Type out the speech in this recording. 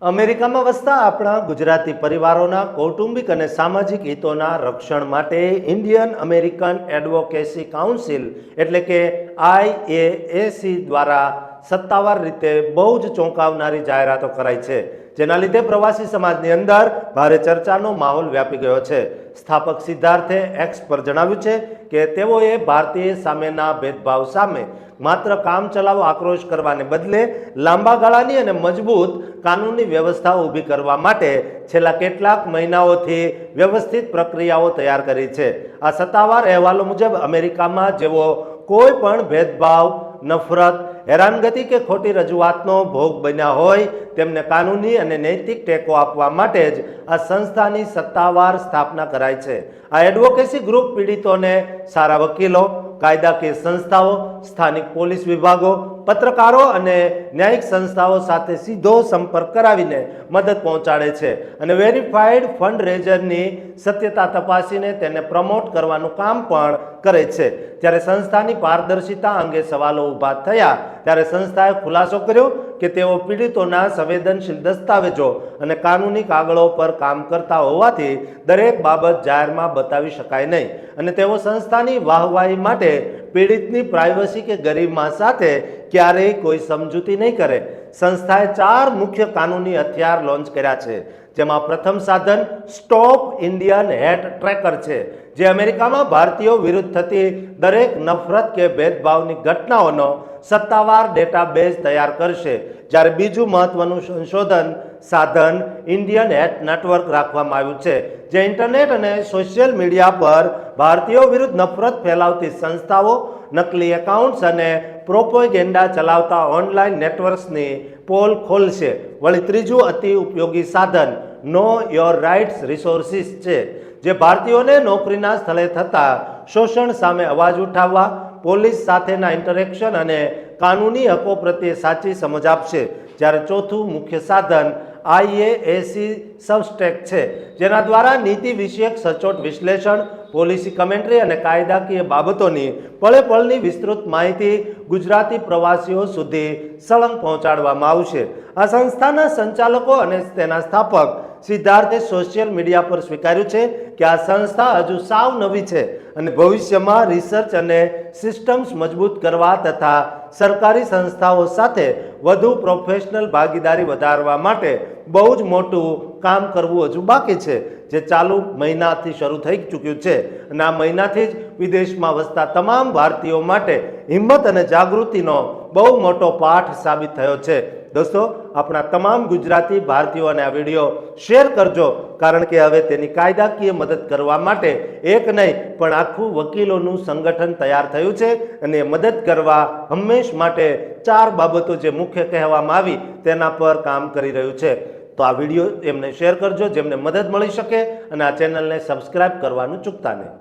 અમેરિકામાં વસતા આપણા ગુજરાતી પરિવારોના કૌટુંબિક અને સામાજિક હિતોના રક્ષણ માટે ઇન્ડિયન અમેરિકન એડવોકેસી કાઉન્સિલ એટલે કે IAAC દ્વારા સત્તાવાર રીતે બહુ જ ચોંકાવનારી જાહેરાતો કરાઈ છે, જેના લીધે પ્રવાસી સમાજની અંદર ભારે ચર્ચાનો માહોલ વ્યાપી ગયો છે. સ્થાપક સિદ્ધાર્થે એક્સ પર જણાવ્યું છે કે તેઓએ ભારતીય સામેના ભેદભાવ સામે માત્ર કામચલાઉ આક્રોશ કરવાને બદલે લાંબા ગાળાની અને મજબૂત કાનૂની વ્યવસ્થા ઊભી કરવા માટે છેલ્લા કેટલાક મહિનાઓથી વ્યવસ્થિત પ્રક્રિયાઓ તૈયાર કરી છે. આ સત્તાવાર અહેવાલો મુજબ અમેરિકામાં જેઓ કોઈ પણ ભેદભાવ, નફરત, હેરાનગતિ કે ખોટી રજૂઆતનો ભોગ બન્યા હોય તેમને કાનૂની અને નૈતિક ટેકો આપવા માટે જ આ સંસ્થાની સત્તાવાર સ્થાપના કરાઈ છે. આ એડવોકેસી ગ્રુપ પીડિતોને સારા વકીલો, કાયદાકીય સંસ્થાઓ, સ્થાનિક પોલીસ વિભાગો, પત્રકારો અને ન્યાયિક સંસ્થાઓ સાથે સીધો સંપર્ક કરાવીને મદદ પહોંચાડે છે અને વેરીફાઈડ ફંડ રેઝરની સત્યતા તપાસીને તેને પ્રમોટ કરવાનું કામ પણ કરે છે. જ્યારે સંસ્થાની પારદર્શિતા અંગે સવાલો ઊભા થયા ત્યારે સંસ્થાએ ખુલાસો કર્યો કે તેઓ પીડિતોના સંવેદનશીલ દસ્તાવેજો અને કાનૂની કાગળો પર કામ કરતા હોવાથી દરેક બાબત જાહેરમાં બતાવી શકાય નહીં અને તેઓ સંસ્થાની વાહવાહી માટે પીડિતની પ્રાઇવસી કે ગરિમા સાથે ક્યારેય કોઈ સમજૂતી નહીં કરે. સંસ્થાએ 4 મુખ્ય કાનૂની હથિયાર લોન્ચ કર્યા છે, જેમાં પ્રથમ સાધન સ્ટોપ ઇન્ડિયન હેટ ટ્રેકર છે, જે અમેરિકામાં ભારતીયો વિરુદ્ધ થતી દરેક નફરત કે ભેદભાવની ઘટનાઓનો સત્તાવાર ડેટાબેઝ તૈયાર કરશે. જ્યારે બીજું મહત્વનું સંશોધન સાધન ઇન્ડિયન હેટ નેટવર્ક રાખવામાં આવ્યું છે, જે ઇન્ટરનેટ અને સોશિયલ મીડિયા પર ભારતીયો વિરુદ્ધ નફરત ફેલાવતી સંસ્થાઓ, નકલી એકાઉન્ટ્સ અને પ્રોપેગેન્ડા ચલાવતા ઓનલાઈન નેટવર્ક્સની પોલ ખોલશે. વળી ત્રીજું અતિ ઉપયોગી સાધન નો યોર રાઇટ્સ રિસોર્સિસ છે, જે ભારતીયોને નોકરીના સ્થળે થતા શોષણ સામે અવાજ ઉઠાવવા, પોલીસ સાથેના ઇન્ટરેક્શન અને કાનૂની હકો પ્રત્યે સાચી સમજ આપશે. જ્યારે ચોથું મુખ્ય સાધન IAAC સબસ્ટેક છે, જેના દ્વારા નીતિ વિષયક સચોટ વિશ્લેષણ, પોલિસી કમેન્ટ્રી અને કાયદાકીય બાબતોની પળે પળની વિસ્તૃત માહિતી ગુજરાતી પ્રવાસીઓ સુધી સળંગ પહોંચાડવામાં આવશે. આ સંસ્થાના સંચાલકો અને તેના સ્થાપક સિદ્ધાર્થે સોશિયલ મીડિયા પર સ્વીકાર્યું છે કે આ સંસ્થા હજુ સાવ નવી છે અને ભવિષ્યમાં રિસર્ચ અને સિસ્ટમ્સ મજબૂત કરવા તથા સરકારી સંસ્થાઓ સાથે વધુ પ્રોફેશનલ ભાગીદારી વધારવા માટે બહુ જ મોટું કામ કરવું હજુ બાકી છે, જે ચાલુ મહિનાથી શરૂ થઈ ચૂક્યું છે અને આ મહિનાથી જ વિદેશમાં વસતા તમામ ભારતીયો માટે હિંમત અને જાગૃતિનો બહુ મોટો પાઠ સાબિત થયો છે. દોસ્તો, આપણા તમામ ગુજરાતી ભારતીયોને આ વિડીયો શેર કરજો, કારણ કે હવે તેની કાયદાકીય મદદ કરવા માટે એક નહીં પણ આખું વકીલોનું સંગઠન તૈયાર થયું છે અને મદદ કરવા હંમેશ માટે 4 બાબતો જે મુખ્ય કહેવામાં આવી તેના પર કામ કરી રહ્યું છે. તો આ વિડીયો એમને શેર કરજો જેમને મદદ મળી શકે અને આ ચેનલને સબસ્ક્રાઇબ કરવાનું ચૂકતા નહીં.